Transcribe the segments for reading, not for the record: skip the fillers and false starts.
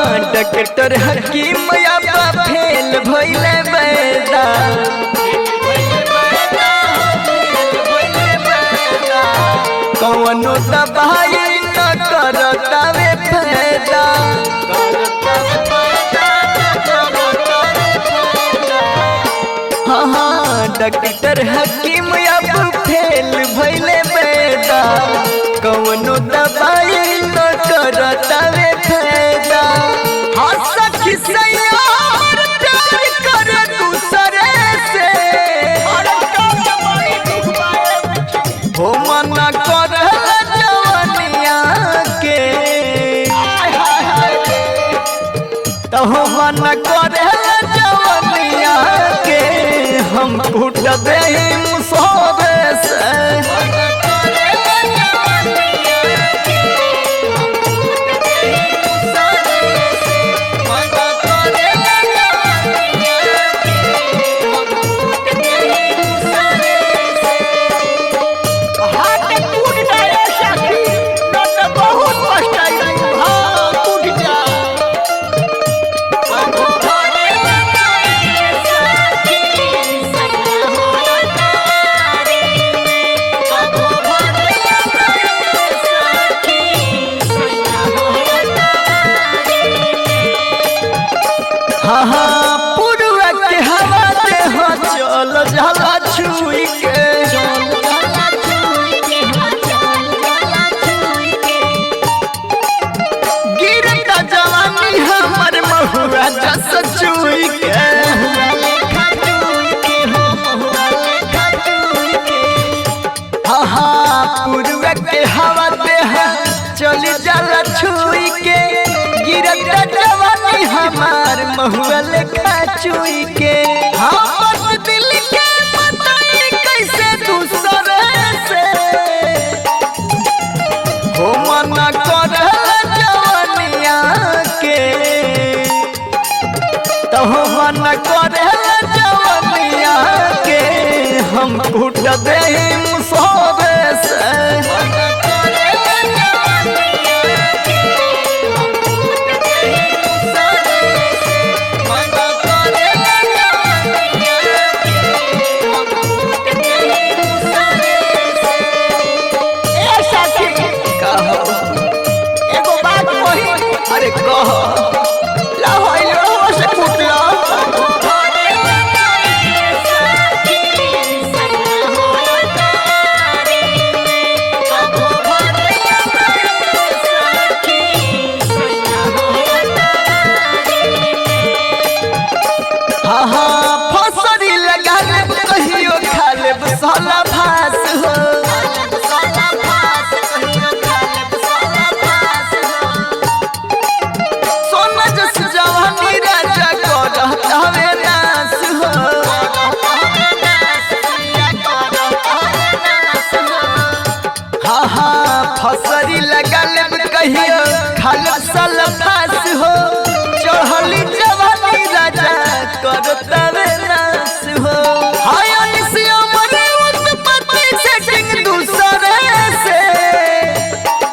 doctor हकीम अब fail भइले बैदा कौनो दवाई न करतावे फायदा हाँ डॉक्टर हकीम अब फेल भइले बैदा कौनो दवाई न करतावे फायदा हाँ सखी सयार प्यार करे दूसरे से हो मना कर जवनिया के तो हो मना कर जवनिया के हम फूट दे मुसोरे से हाँ पुरवा के हवा दे हो चल जाला छुई के गिरता जवानी हमर महुआ जस छुई के हाँ पुरवा के हवा दे हो चल जाला छुई के गिरता जवानी हमार महुआ लेखा चुई के हम दिल के बताई कैसे दूसरे से हो मना कर जवनिया के तो हो मना कर जवनिया के हम फूट दे मुसोरे से अरे कह से फूटला हाँ हाँ फसरी लगा ले कहियो खा ले साला भास हो हाँ हाँ फसरी लगा ले कहियो खाल सलफास हो चढ़ली जवानी राजा करतवे नास हो हाय अनिसिया मरे उत्पत्ति सेटिंग दूसरे से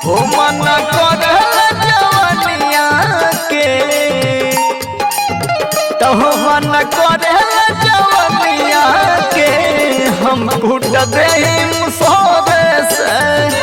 हो मना कर जवानिया के तो हो मना कर जवानिया के हम फूट दे मुसोरे से